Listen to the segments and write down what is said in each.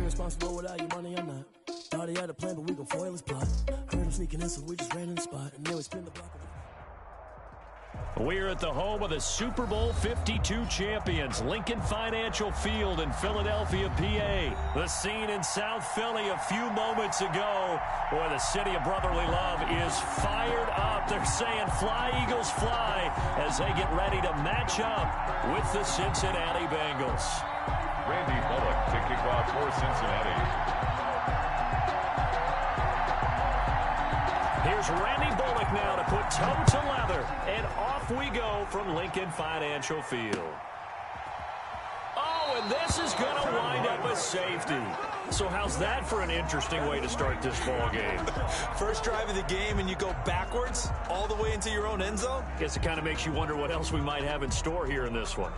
irresponsible without your money or not. Thought he had a plan, but we gon' foil his plot. Heard him sneaking in, so we just ran in the spot. And now we spin the block. We're at the home of the Super Bowl 52 champions, Lincoln Financial Field in Philadelphia, PA. The scene in South Philly a few moments ago. Boy, the city of brotherly love is fired up. They're saying, fly, Eagles, fly, as they get ready to match up with the Cincinnati Bengals. Randy Bullock to kick off for Cincinnati. Here's Randy Bullock now to put toe to leather, and off we go from Lincoln Financial Field. Oh, and this is going to wind up a safety. So how's that for an interesting way to start this ball game? First drive of the game, and you go backwards all the way into your own end zone? Guess it kind of makes you wonder what else we might have in store here in this one.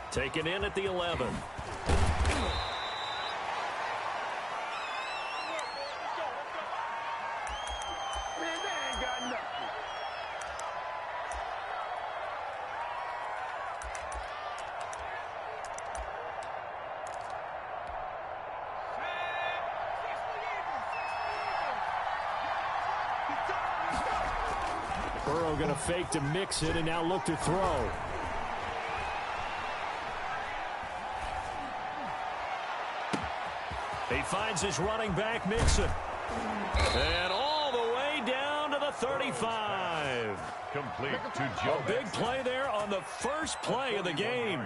Taken in at the 11. Burrow going to fake to mix it and now look to throw. He finds his running back, Mixon. And all the way down to the 35. Complete to Joe. A big play there on the first play of the game.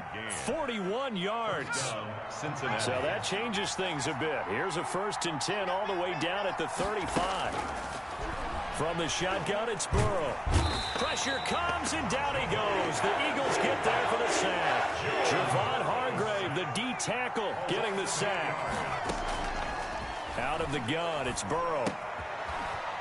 41 yards. Cincinnati. So that changes things a bit. Here's a 1st and 10 all the way down at the 35. From the shotgun, it's Burrow. Pressure comes, and down he goes. The Eagles get there for the sack. Javon Hargrave, the D tackle, getting the sack. Out of the gun, it's Burrow.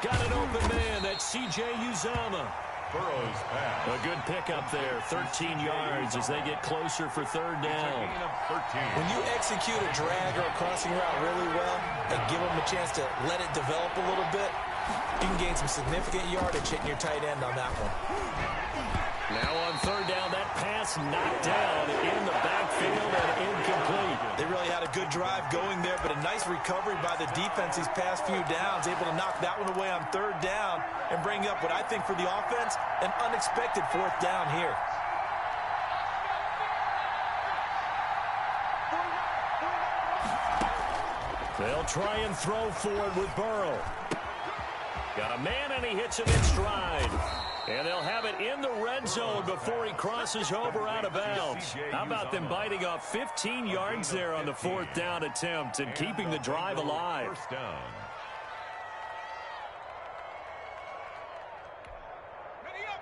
Got an open man. That's C.J. Uzomah. Burrow's pass. A good pickup there. 13 yards as they get closer for 3rd down. When you execute a drag or a crossing route really well and give them a chance to let it develop a little bit, you can gain some significant yardage hitting your tight end on that one. Now on 3rd down, that pass knocked down in the backfield and incomplete. They really had a good drive going there, but a nice recovery by the defense these past few downs, able to knock that one away on 3rd down and bring up what I think for the offense, an unexpected 4th down here. They'll try and throw forward with Burrow. Got a man, and he hits it in stride. And they'll have it in the red zone before he crosses over out of bounds. How about them biting off 15 yards there on the 4th down attempt and keeping the drive alive? 1st down.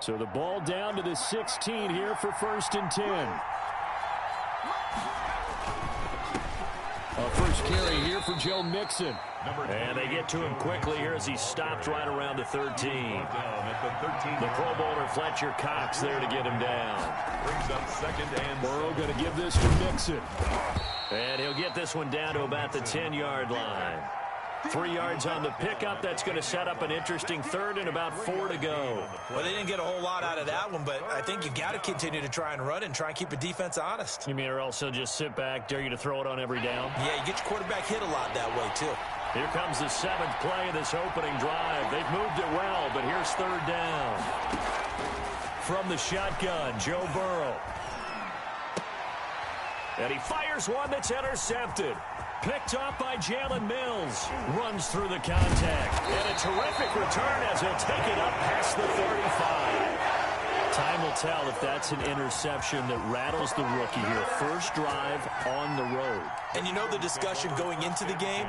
So the ball down to the 16 here for 1st and 10. A first carry here for Joe Mixon. And they get to him quickly here as he stopped right around the 13. The Pro Bowler Fletcher Cox there to get him down. Brings up 2nd and Burrow going to give this to Mixon. And he'll get this one down to about the 10-yard line. 3 yards on the pickup. That's going to set up an interesting 3rd and about 4 to go. Well, they didn't get a whole lot out of that one, but I think you got to continue to try and run and try and keep the defense honest. You mean or also just sit back, dare you to throw it on every down? Yeah, you get your quarterback hit a lot that way, too. Here comes the 7th play of this opening drive. They've moved it well, but here's 3rd down. From the shotgun, Joe Burrow. And he fires one that's intercepted. Picked off by Jalen Mills. Runs through the contact. And a terrific return as he'll take it up past the 35. Time will tell if that's an interception that rattles the rookie here. First drive on the road. And you know the discussion going into the game?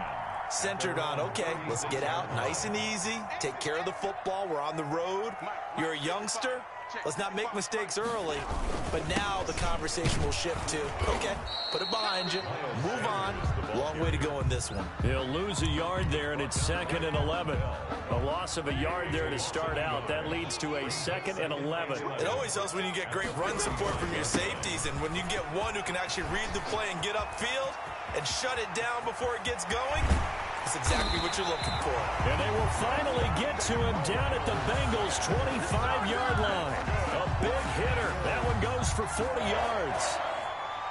Centered on, okay, let's get out nice and easy, take care of the football, we're on the road, you're a youngster, let's not make mistakes early. But now the conversation will shift to, okay, put it behind you, move on, long way to go in this one. He'll lose a yard there, and it's 2nd and 11. A loss of a yard there to start out. That leads to a 2nd and 11. It always helps when you get great run support from your safeties, and when you get one who can actually read the play and get upfield and shut it down before it gets going. That's exactly what you're looking for. And they will finally get to him down at the Bengals' 25-yard line. A big hitter. That one goes for 40 yards.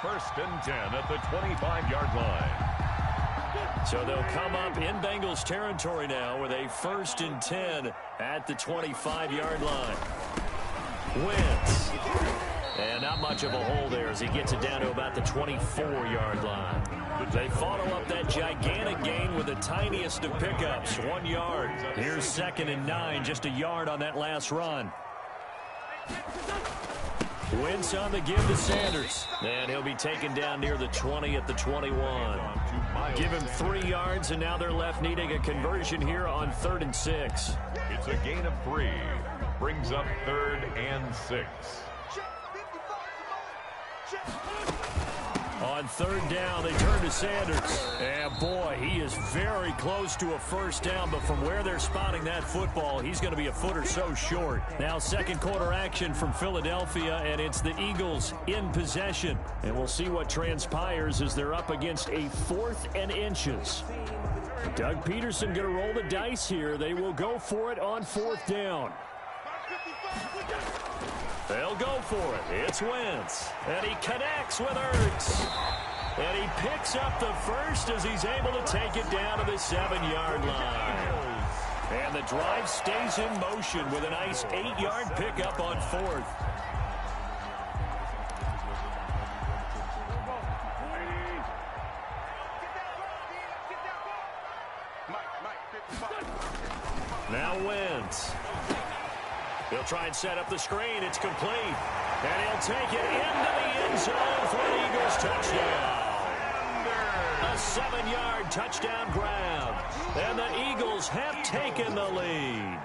1st and 10 at the 25-yard line. So they'll come up in Bengals territory now with a 1st and 10 at the 25-yard line. Wentz. And not much of a hole there as he gets it down to about the 24-yard line. They follow up that gigantic gain with the tiniest of pickups, 1 yard. Here's 2nd and 9, just a yard on that last run. Wentz on the give to Sanders. And he'll be taken down near the 20 at the 21. Give him 3 yards, and now they're left needing a conversion here on 3rd and 6. It's a gain of 3. Brings up 3rd and 6. On 3rd down, they turn to Sanders. And boy, he is very close to a 1st down, but from where they're spotting that football, he's going to be a foot or so short. Now 2nd quarter action from Philadelphia, and it's the Eagles in possession. And we'll see what transpires as they're up against a 4th and inches. Doug Peterson going to roll the dice here. They will go for it on 4th down. They'll go for it. It's Wentz. And he connects with Ertz. And he picks up the 1st as he's able to take it down to the 7-yard line. And the drive stays in motion with a nice 8-yard pickup on 4th. Now Wentz. He'll try and set up the screen. It's complete. And he'll take it into the end zone for an Eagles touchdown. A 7-yard touchdown grab. And the Eagles have taken the lead.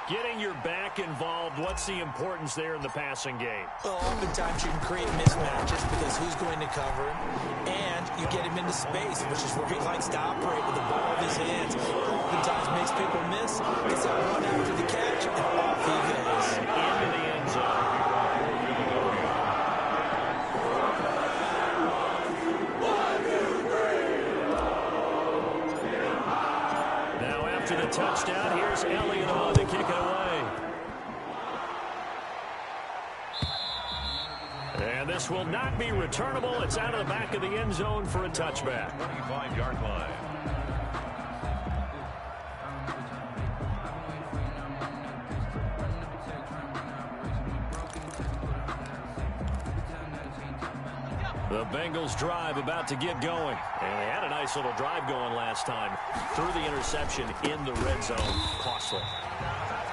Getting your back involved, what's the importance there in the passing game? Well, oftentimes you can create mismatches because who's going to cover, and you get him into space, which is where he likes to operate with the ball in his hands. Oftentimes makes people miss, gets that one after the catch, and off he goes. Into the end zone. Now after the touchdown, here's Elliott on to kick it away. And this will not be returnable. It's out of the back of the end zone for a touchback. 25-yard line. The Bengals drive about to get going. And they had a nice little drive going last time. Threw the interception in the red zone. Costly.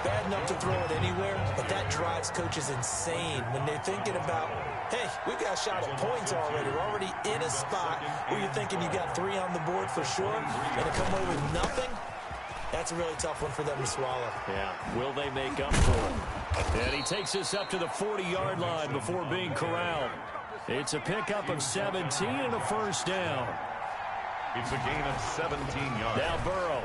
Bad enough to throw it anywhere, but that drives coaches insane when they're thinking about, hey, we've got a shot at points already. We're already in a spot where you're thinking you got 3 on the board for sure, and to come away with nothing, that's a really tough one for them to swallow. Yeah, will they make up for it? And he takes this up to the 40-yard line before being corralled. It's a pickup of 17 and a 1st down. It's a gain of 17 yards. Now Burrow.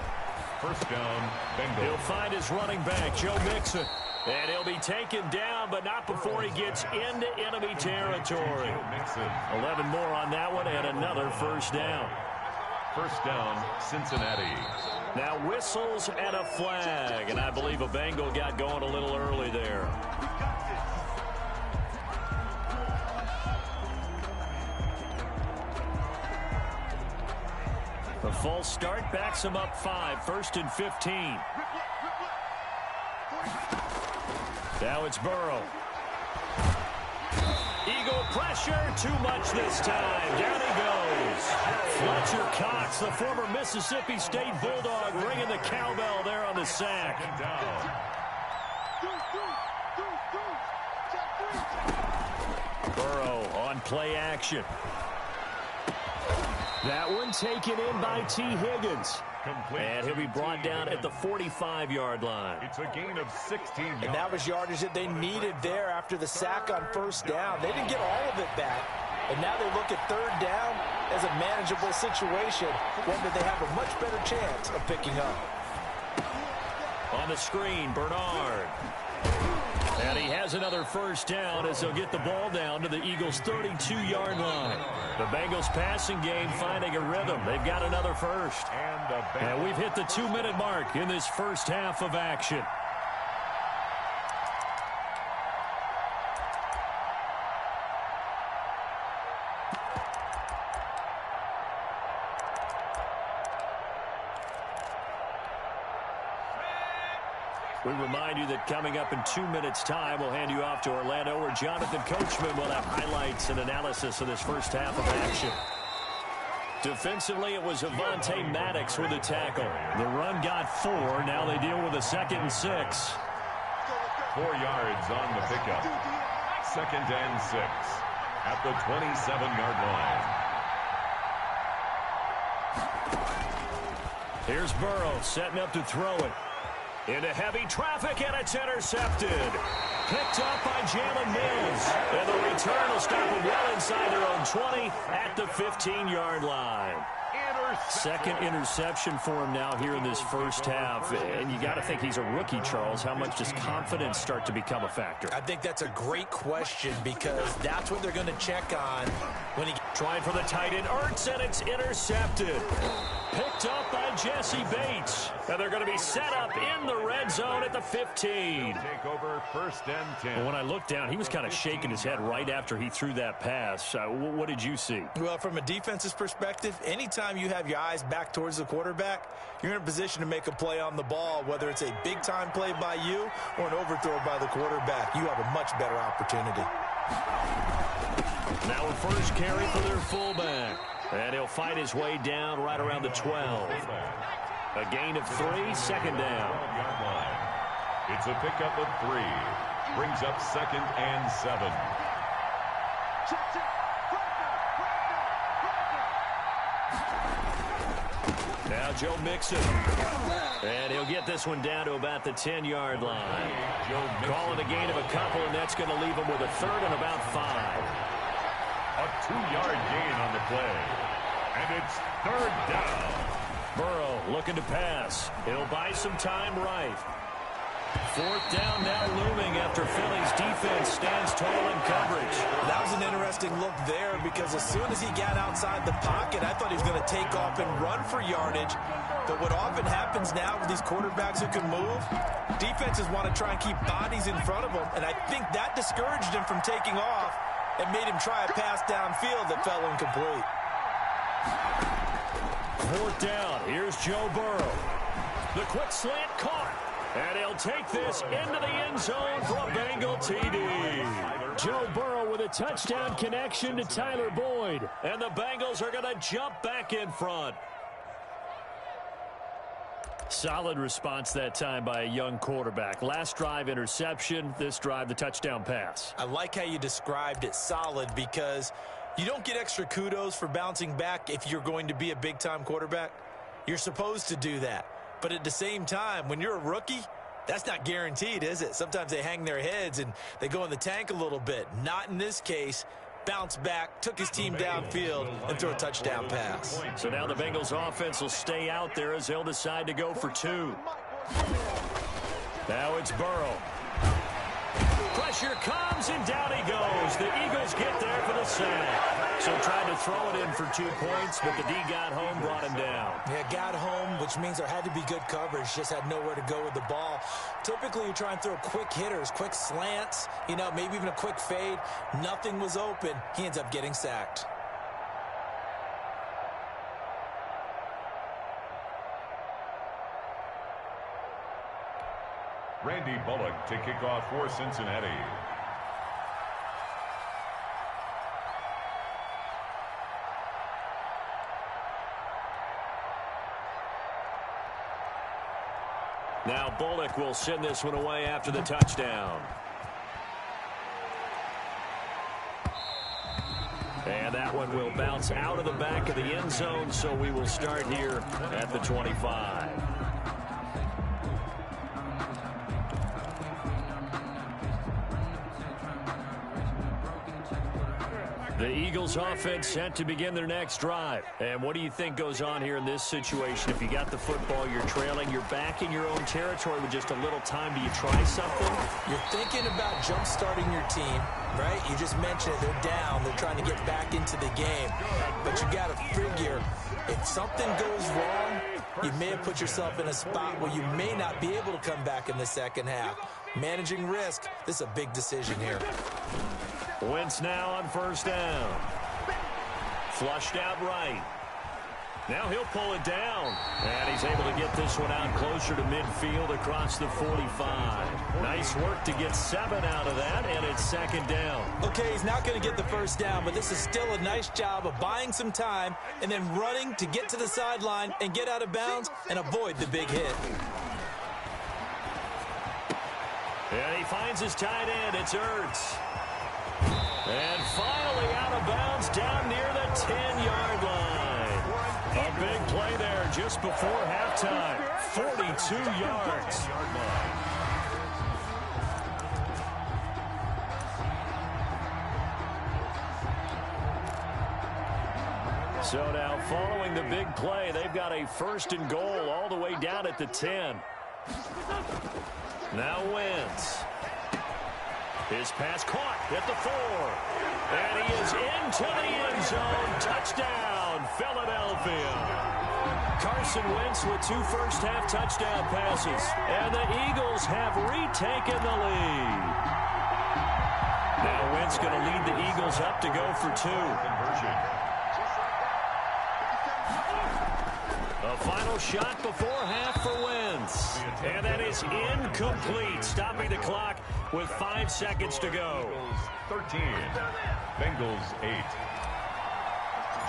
1st down, Bengals. He'll find his running back, Joe Mixon. And he'll be taken down, but not before he gets into enemy territory. 11 more on that one, and another 1st down. 1st down, Cincinnati. Now whistles and a flag, and I believe a Bengal got going a little early there. The false start backs him up 5, 1st and 15. Now it's Burrow. Eagle pressure, too much this time. Down he goes. Fletcher Cox, the former Mississippi State Bulldog, ringing the cowbell there on the sack. Burrow on play action. That one taken in by T. Higgins. Complete. And he'll be brought down at the 45-yard line. It's a gain of 16 yards. And that was yardage that they needed there after the sack on 1st down. They didn't get all of it back. And now they look at 3rd down as a manageable situation, one that they have a much better chance of picking up. On the screen, Bernard. And he has another first down as they'll get the ball down to the Eagles' 32-yard line. The Bengals passing game finding a rhythm. They've got another first. And we've hit the 2-minute mark in this first half of action. We remind you that coming up in 2 minutes' time, we'll hand you off to Orlando, where Jonathan Coachman will have highlights and analysis of this first half of action. Defensively, it was Avonte Maddox with a tackle. The run got 4. Now they deal with a 2nd and 6. 4 yards on the pickup. 2nd and 6 at the 27-yard line. Here's Burrow setting up to throw it. Into heavy traffic, and it's intercepted. Picked up by Jalen Mills. And the return will stop it well inside their own 20 at the 15-yard line. Second interception for him now here in this first half. And you got to think he's a rookie, Charles. How much does confidence start to become a factor? I think that's a great question because that's what they're going to check on when he... Trying for the tight end, Ertz, and it's intercepted. Picked up by Jesse Bates. And they're going to be set up in the red zone at the 15. Take over 1st and 10. Well, when I looked down, he was kind of shaking his head right after he threw that pass. What did you see? Well, from a defense's perspective, anytime you have your eyes back towards the quarterback, you're in a position to make a play on the ball, whether it's a big-time play by you or an overthrow by the quarterback. You have a much better opportunity. Now a first carry for their fullback. And he'll fight his way down right around the 12. A gain of 3, 2nd down. It's a pickup of 3. Brings up 2nd and 7. Now Joe Mixon. And he'll get this one down to about the 10-yard line. Calling a gain of a couple, and that's going to leave him with a 3rd and about 5. A 2-yard gain on the play. And it's 3rd down. Burrow looking to pass. He'll buy some time right. 4th down now looming after Philly's defense stands tall in coverage. That was an interesting look there because as soon as he got outside the pocket, I thought he was going to take off and run for yardage. But what often happens now with these quarterbacks who can move, defenses want to try and keep bodies in front of them. And I think that discouraged him from taking off and made him try a pass downfield that fell incomplete. 4th down. Here's Joe Burrow. The quick slant caught. And he'll take this into the end zone for a Bengal TD. Joe Burrow with a touchdown connection to Tyler Boyd. And the Bengals are going to jump back in front. Solid response that time by a young quarterback. Last drive, interception. This drive, the touchdown pass. I like how you described it, solid, because you don't get extra kudos for bouncing back if you're going to be a big-time quarterback. You're supposed to do that. But at the same time, when you're a rookie, that's not guaranteed, is it? Sometimes they hang their heads and they go in the tank a little bit. Not in this case. Bounce back, took his team downfield, and threw a touchdown pass. So now the Bengals offense will stay out there as they'll decide to go for 2. Now it's Burrow. Pressure comes, and down he goes. The Eagles get there for the sack. So tried to throw it in for 2 points, but the D got home, brought him down. Yeah, got home, which means there had to be good coverage. Just had nowhere to go with the ball. Typically, you try and throw quick hitters, quick slants, maybe even a quick fade. Nothing was open. He ends up getting sacked. Randy Bullock to kick off for Cincinnati. Now Bullock will send this one away after the touchdown. And that one will bounce out of the back of the end zone, so we will start here at the 25. The Eagles offense set to begin their next drive. And what do you think goes on here in this situation? If you got the football, you're trailing, you're back in your own territory with just a little time. Do you try something? You're thinking about jump-starting your team, right? You just mentioned it. They're down. They're trying to get back into the game. But you got to figure, if something goes wrong, you may have put yourself in a spot where you may not be able to come back in the second half. Managing risk, this is a big decision here. Wentz now on first down. Flushed out right. Now he'll pull it down. And he's able to get this one out closer to midfield across the 45. Nice work to get 7 out of that, and it's second down. Okay, he's not going to get the first down, but this is still a nice job of buying some time and then running to get to the sideline and get out of bounds and avoid the big hit. And he finds his tight end. It's Ertz. And finally out of bounds down near the 10-yard line. A big play there just before halftime. 42 yards. So now following the big play, they've got a first and goal all the way down at the 10. Now Wentz. His pass caught at the 4. And he is into the end zone. Touchdown, Philadelphia. Carson Wentz with 2 first-half touchdown passes. And the Eagles have retaken the lead. Now Wentz going to lead the Eagles up to go for 2. A final shot before half for Wentz. And that is incomplete, stopping the clock with 5 seconds to go. 13, Bengals 8.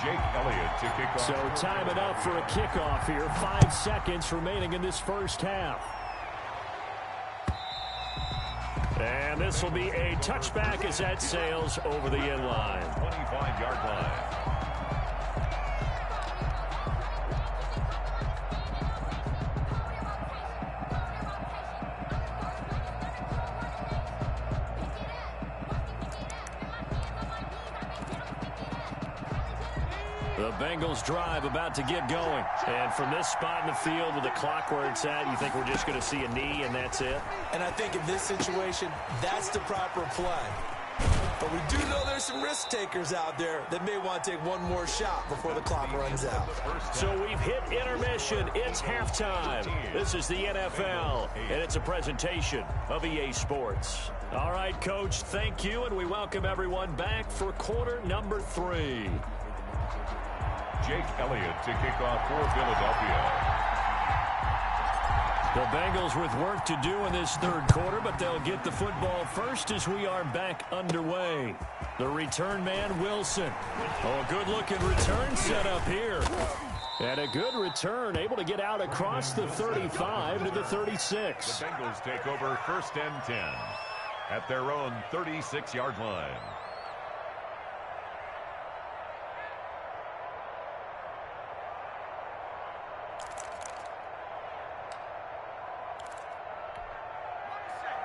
Jake Elliott to kick off. So time it up for a kickoff here. 5 seconds remaining in this first half. And this will be a touchback as that sails over the end line. 25-yard line. The Bengals drive about to get going. And from this spot in the field with the clock where it's at, you think we're just going to see a knee and that's it? And I think in this situation, that's the proper play. But we do know there's some risk takers out there that may want to take one more shot before the clock runs out. So we've hit intermission. It's halftime. This is the NFL, and it's a presentation of EA Sports. All right, Coach, thank you, and we welcome everyone back for quarter number 3. Jake Elliott to kick off for Philadelphia. The Bengals with work to do in this third quarter, but they'll get the football first as we are back underway. The return man, Wilson. Oh, a good-looking return set up here. And a good return, able to get out across the 35 to the 36. The Bengals take over first and 10 at their own 36-yard line.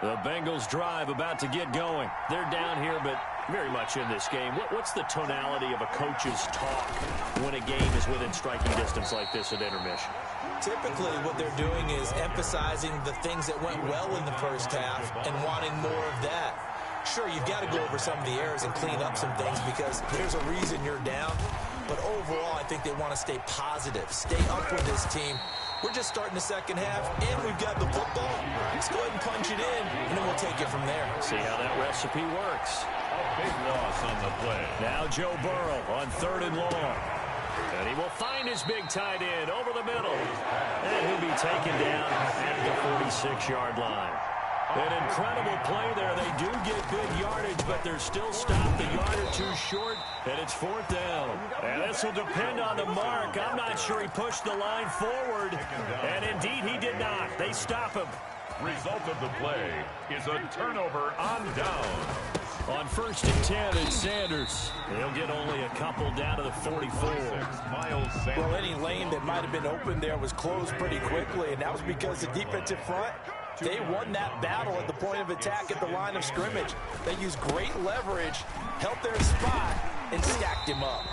The Bengals drive about to get going. They're down here, but very much in this game. What's the tonality of a coach's talk when a game is within striking distance like this at intermission? Typically, what they're doing is emphasizing the things that went well in the first half and wanting more of that. Sure, you've got to go over some of the errors and clean up some things because there's a reason you're down. But overall, I think they want to stay positive, stay up with this team. We're just starting the second half, and we've got the football. Let's go ahead and punch it in, and then we'll take it from there. See how that recipe works. A big loss on the play. Now Joe Burrow on 3rd and long. And he will find his big tight end over the middle. And he'll be taken down at the 46-yard line. An incredible play there. They do get big yardage, but they're still stopped a yard or two short, and it's 4th down. And this will depend on the mark. I'm not sure he pushed the line forward, and indeed he did not. They stop him. Result of the play is a turnover on down. On 1st and 10, it's Sanders. He'll get only a couple down to the 44. Miles Sanders. Well, any lane that might have been open there was closed pretty quickly, and that was because the defensive front, they won that battle at the point of attack at the line of scrimmage. They used great leverage, held their spot, and stacked him up.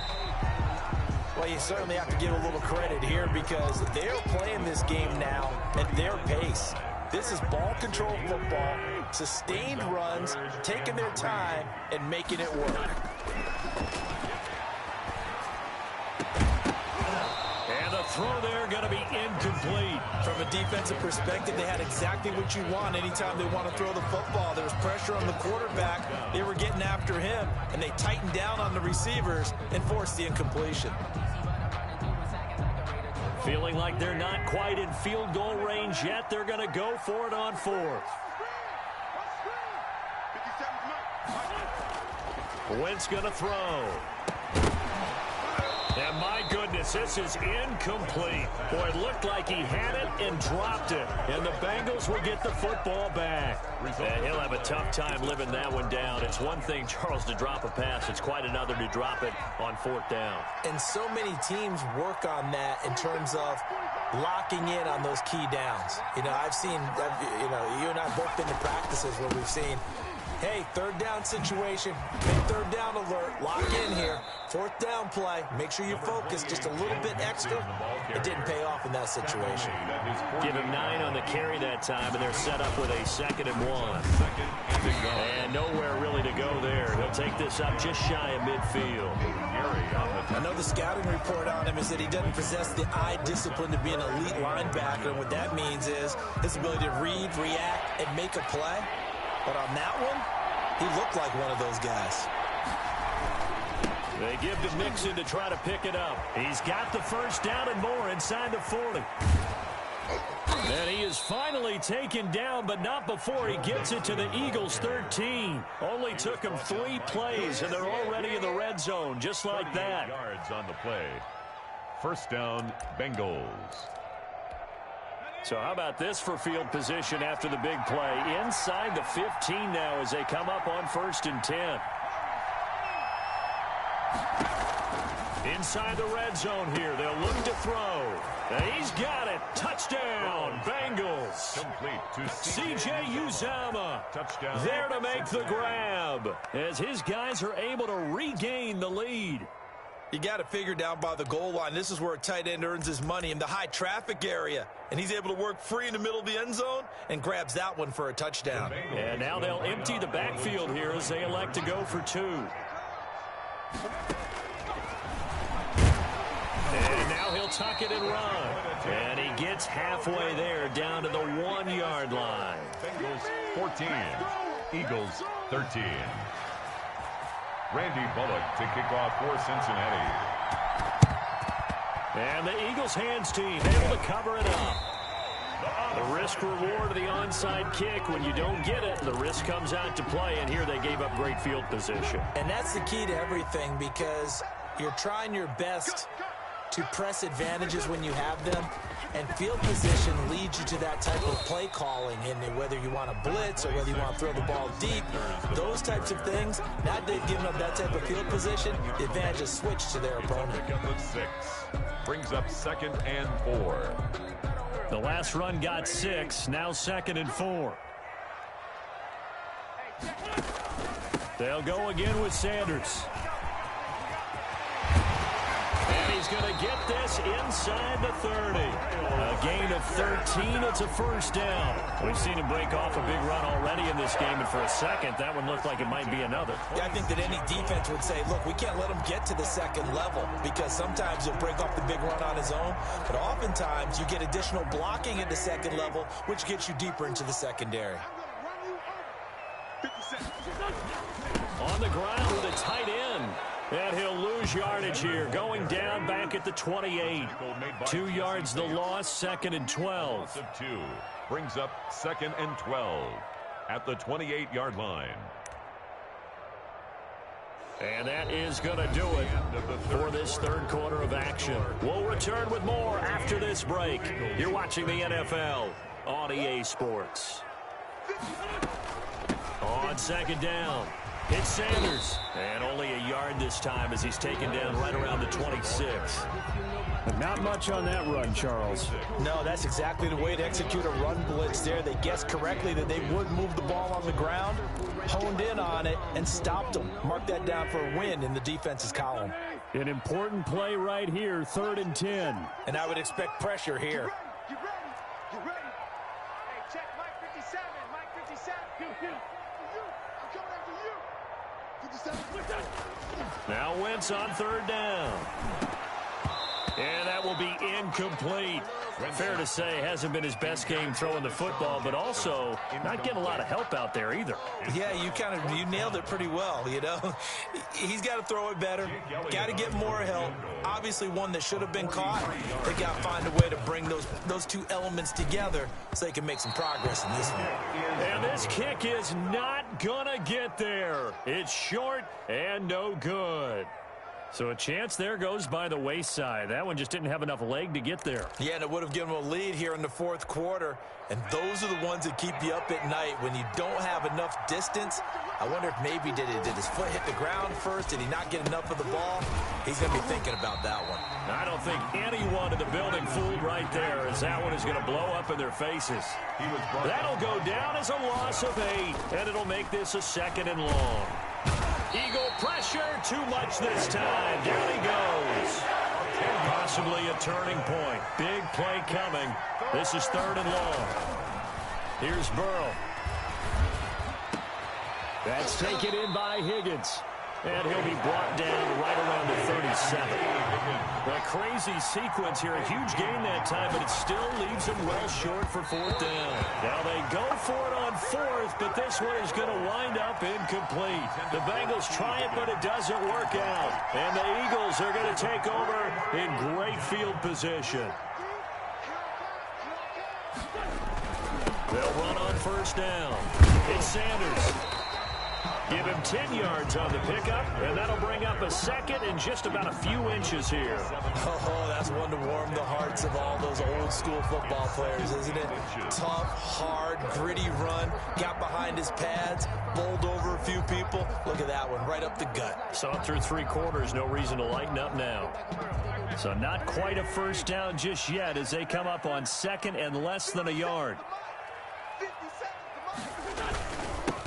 Well, you certainly have to give a little credit here because they're playing this game now at their pace. This is ball control football, sustained runs, taking their time, and making it work. And the throw there going to be incomplete. From a defensive perspective, they had exactly what you want anytime they want to throw the football. There was pressure on the quarterback. They were getting after him, and they tightened down on the receivers and forced the incompletion. Feeling like they're not quite in field goal range yet. They're going to go for it on fourth. Wentz going to throw. And my goodness, this is incomplete. Boy, it looked like he had it and dropped it. And the Bengals will get the football back. And he'll have a tough time living that one down. It's one thing, Charles, to drop a pass. It's quite another to drop it on fourth down. And so many teams work on that in terms of locking in on those key downs. You know, I've seen, you and I have both been to practices where we've seen, hey, third down situation, big third down alert, lock in here, fourth down play, make sure you focus just a little bit extra. It didn't pay off in that situation. Give him 9 on the carry that time, and they're set up with a 2nd and 1. And nowhere really to go there. He'll take this up just shy of midfield. I know the scouting report on him is that he doesn't possess the eye discipline to be an elite linebacker, and what that means is his ability to read, react, and make a play. But on that one, he looked like one of those guys. They give to Mixon to try to pick it up. He's got the first down and more inside the 40. And he is finally taken down, but not before he gets it to the Eagles' 13. Only took him 3 plays, and they're already in the red zone, just like that. Yards on the play. First down, Bengals. So how about this for field position after the big play? Inside the 15 now as they come up on 1st and 10. Inside the red zone here. They'll look to throw. And he's got it. Touchdown, Bengals. Complete to C.J. Uzomah. Touchdown. There to make the grab as his guys are able to regain the lead. You got to figure down by the goal line. This is where a tight end earns his money in the high traffic area. And he's able to work free in the middle of the end zone and grabs that one for a touchdown. And now they'll empty the backfield here as they elect to go for 2. And now he'll tuck it and run. And he gets halfway there down to the 1-yard line. Bengals 14, Eagles 13. Randy Bullock to kick off for Cincinnati. And the Eagles hands team able to cover it up. The risk reward of the onside kick. When you don't get it, the risk comes out to play, and here they gave up great field position. And that's the key to everything because you're trying your best to press advantages when you have them, and field position leads you to that type of play calling, and whether you want to blitz or whether you want to throw the ball deep, those types of things. Now that they've given up that type of field position, the advantage is switched to their opponent. 6 brings up 2nd and 4. The last run got 6, now 2nd and 4. They'll go again with Sanders. And he's going to get this inside the 30. A gain of 13. It's a first down. We've seen him break off a big run already in this game, and for a second, that one looked like it might be another. Yeah, I think that any defense would say, look, we can't let him get to the second level because sometimes he'll break off the big run on his own, but oftentimes you get additional blocking at the second level, which gets you deeper into the secondary. On the ground with a tight end. And he'll lose yardage here, going down back at the 28. 2 yards the loss, 2nd and 12. 2 brings up 2nd and 12 at the 28-yard line. And that is going to do it for this third quarter of action. We'll return with more after this break. You're watching the NFL on EA Sports. On 2nd down. It's Sanders. And only a yard this time as he's taken down right around the 26. But not much on that run, Charles. No, that's exactly the way to execute a run blitz there. They guessed correctly that they would move the ball on the ground, honed in on it, and stopped them. Mark that down for a win in the defense's column. An important play right here, 3rd and 10. And I would expect pressure here. You ready? Hey, check Mike 57. Mike 57. You. I'm coming after you. 57. Now Wentz on 3rd down. And that will be incomplete. Fair to say, hasn't been his best game throwing the football, but also not getting a lot of help out there either. Yeah, you nailed it pretty well, you know. He's got to throw it better, got to get more help. Obviously one that should have been caught. They got to find a way to bring those two elements together so they can make some progress in this one. And this kick is not gonna get there. It's short and no good. So a chance there goes by the wayside. That one just didn't have enough leg to get there. Yeah, and it would have given them a lead here in the 4th quarter. And those are the ones that keep you up at night when you don't have enough distance. I wonder if maybe did his foot hit the ground first? Did he not get enough of the ball? He's going to be thinking about that one. I don't think anyone in the building fooled right there, as that one is going to blow up in their faces. That'll go down as a loss of 8, and it'll make this a 2nd and long. Eagle pressure, too much this time. Down he goes. Possibly a turning point. Big play coming. This is 3rd and long. Here's Burrow. That's taken in by Higgins. And he'll be brought down right around the 37. A crazy sequence here. A huge gain that time, but it still leaves them well short for 4th down. Now they go for it on 4th, but this one is going to wind up incomplete. The Bengals try it, but it doesn't work out. And the Eagles are going to take over in great field position. They'll run on 1st down. It's Sanders. Give him 10 yards on the pickup, and that'll bring up a 2nd and just about a few inches here. Oh, that's one to warm the hearts of all those old-school football players, isn't it? Tough, hard, gritty run, got behind his pads, bowled over a few people. Look at that one, right up the gut. Saw through 3 quarters, no reason to lighten up now. So not quite a 1st down just yet as they come up on 2nd and less than a yard.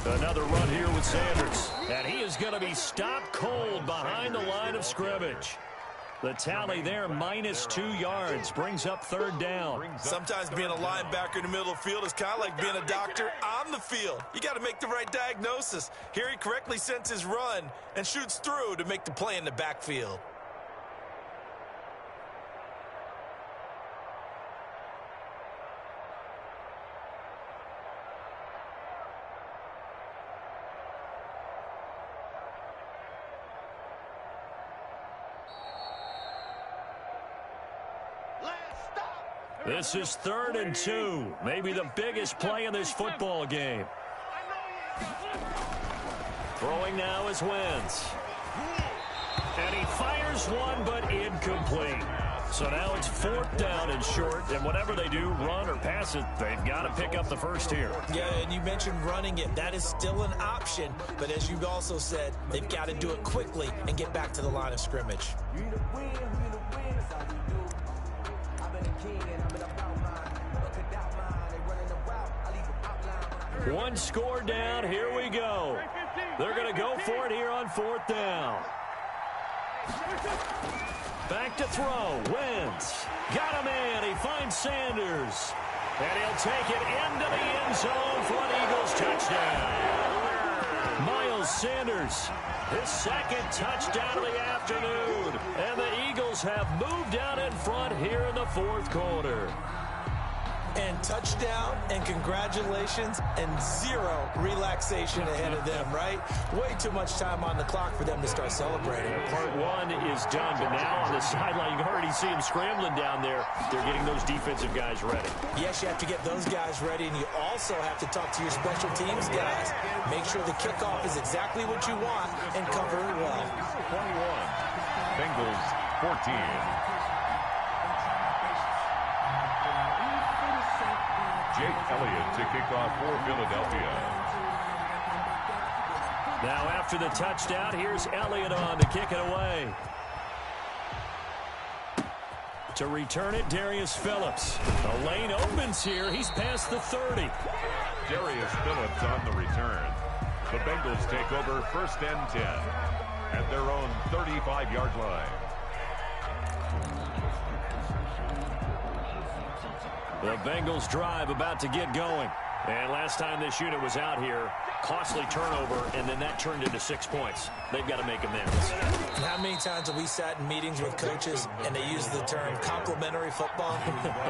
Another run here with Sanders. And he is going to be stopped cold behind the line of scrimmage. The tally there, -2 yards, brings up 3rd down. Sometimes being a linebacker in the middle of the field is kind of like being a doctor on the field. You got to make the right diagnosis. Here he correctly sends his run and shoots through to make the play in the backfield. This is 3rd and 2. Maybe the biggest play in this football game. Throwing now is Wentz. And he fires one, but incomplete. So now it's 4th down and short, and whatever they do, run or pass it, they've got to pick up the 1st here. Yeah, and you mentioned running it. That is still an option, but as you've also said, they've got to do it quickly and get back to the line of scrimmage. One score down, here we go. They're going to go for it here on 4th down. Back to throw, Wentz. Got him in, he finds Sanders. And he'll take it into the end zone for an Eagles touchdown. Miles Sanders, his 2nd touchdown of the afternoon. And the Eagles have moved out in front here in the 4th quarter. And touchdown, and congratulations, and 0 relaxation ahead of them, right? Way too much time on the clock for them to start celebrating. Part 1 is done, but now on the sideline, you can already see them scrambling down there. They're getting those defensive guys ready. Yes, you have to get those guys ready, and you also have to talk to your special teams guys. Make sure the kickoff is exactly what you want and cover it well. 21, Bengals 14. Jake Elliott to kick off for Philadelphia. Now after the touchdown, here's Elliott on to kick it away. To return it, Darius Phillips. The lane opens here. He's past the 30. Darius Phillips on the return. The Bengals take over 1st and 10 at their own 35-yard line. The Bengals drive about to get going. And last time this unit was out here, costly turnover, and then that turned into 6 points. They've got to make amends. How many times have we sat in meetings with coaches and they use the term complementary football?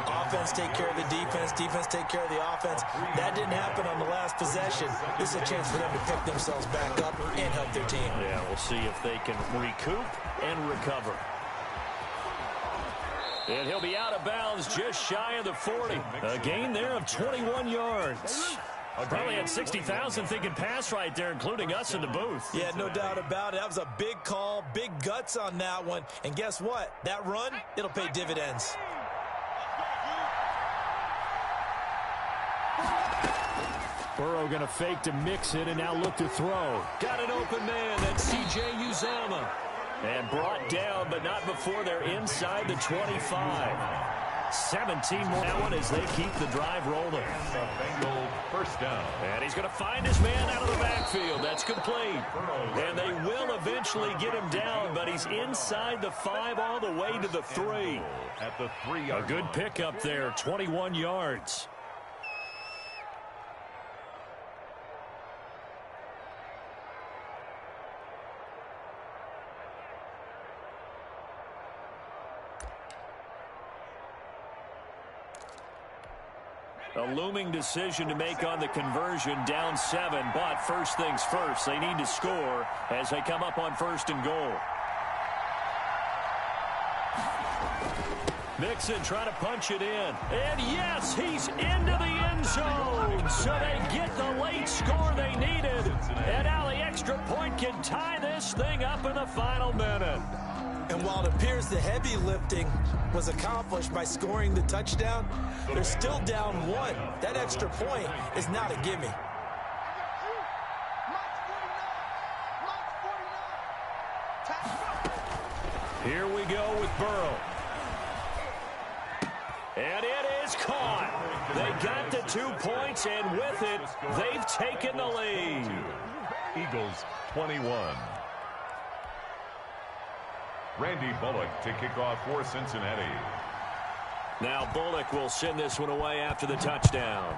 Offense take care of the defense, defense take care of the offense. That didn't happen on the last possession. This is a chance for them to pick themselves back up and help their team. Yeah, we'll see if they can recoup and recover. And he'll be out of bounds just shy of the 40. A gain there of 21 yards. Probably had 60,000 thinking pass right there, including us in the booth. Yeah, no doubt about it. That was a big call, big guts on that one. And guess what? That run, it'll pay dividends. Burrow going to fake to mix it and now look to throw. Got an open man. That's C.J. Uzomah. And brought down, but not before they're inside the 25. 17 more that one as they keep the drive rolling. Bengal 1st down. And he's going to find his man out of the backfield. That's complete. And they will eventually get him down, but he's inside the 5 all the way to the 3. At the 3-yard line. A good pickup there, 21 yards. A looming decision to make on the conversion, down 7, but first things first, they need to score as they come up on 1st and goal. Mixon trying to punch it in, and yes, he's into the end zone, so they get the late score they needed, and now the extra point can tie this thing up in the final minute. And while it appears the heavy lifting was accomplished by scoring the touchdown, they're still down 1. That extra point is not a gimme. Here we go with Burrow. And it is caught. They got the 2 points, and with it, they've taken the lead. Eagles 21. Randy Bullock to kick off for Cincinnati. Now Bullock will send this one away after the touchdown.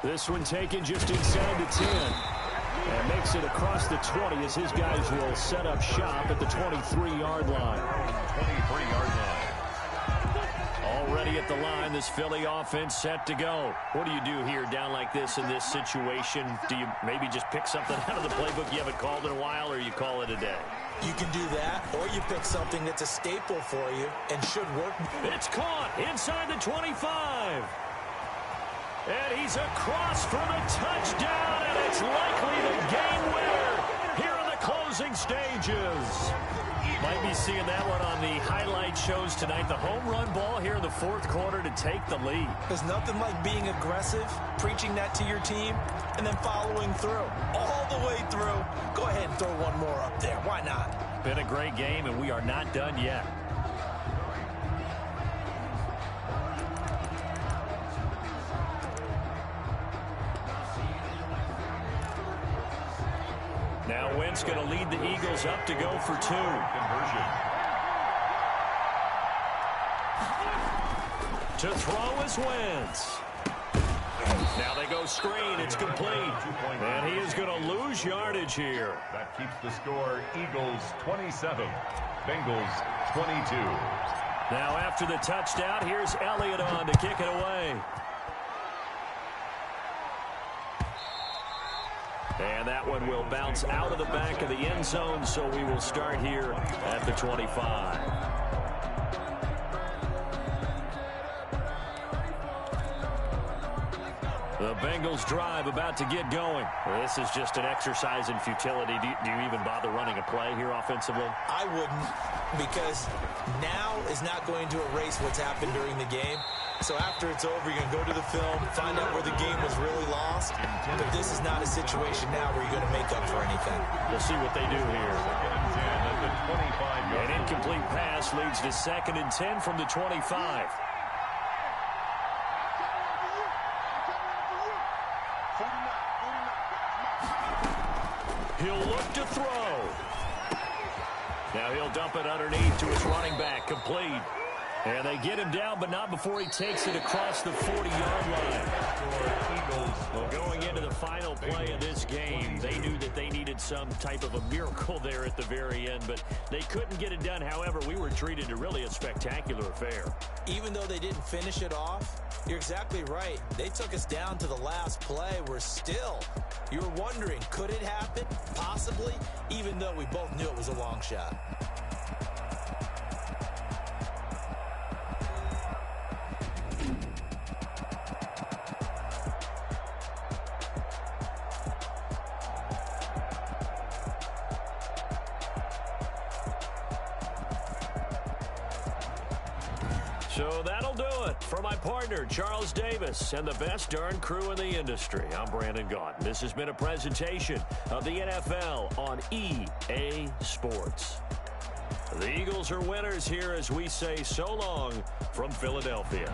This one taken just inside the 10. And makes it across the 20 as his guys will set up shop at the 23-yard line. 23-yard line. Already at the line, this Philly offense set to go. What do you do here down like this in this situation? Do you maybe just pick something out of the playbook you haven't called in a while, or you call it a day? You can do that, or you pick something that's a staple for you and should work. It's caught inside the 25. And he's across for the touchdown, and it's likely the game winner here in the closing stages. Might be seeing that one on the highlight shows tonight. The home run ball here in the 4th quarter to take the lead. There's nothing like being aggressive, preaching that to your team, and then following through. All the way through. Go ahead and throw one more up there. Why not? Been a great game, and we are not done yet. Now Wentz going to lead the Eagles up to go for 2. Conversion. To throw is Wentz. Now they go screen. It's complete. And he is going to lose yardage here. That keeps the score Eagles 27, Bengals 22. Now after the touchdown, here's Elliott on to kick it away. And that one will bounce out of the back of the end zone, so we will start here at the 25. The Bengals drive about to get going. This is just an exercise in futility. Do you even bother running a play here offensively? I wouldn't, because now is not going to erase what's happened during the game. So after it's over, you're going to go to the film, find out where the game was really lost. But this is not a situation now where you're going to make up for anything. We'll see what they do here. An incomplete pass leads to 2nd and 10 from the 25. He'll look to throw. Now he'll dump it underneath to his running back, complete. And they get him down, but not before he takes it across the 40-yard line. Well, going into the final play of this game, they knew that they needed some type of a miracle there at the very end, but they couldn't get it done. However, we were treated to really a spectacular affair. Even though they didn't finish it off, you're exactly right. They took us down to the last play. You were wondering, could it happen? Possibly, even though we both knew it was a long shot. So that'll do it for my partner, Charles Davis, and the best darn crew in the industry. I'm Brandon Gaudin. This has been a presentation of the NFL on EA Sports. The Eagles are winners here as we say so long from Philadelphia.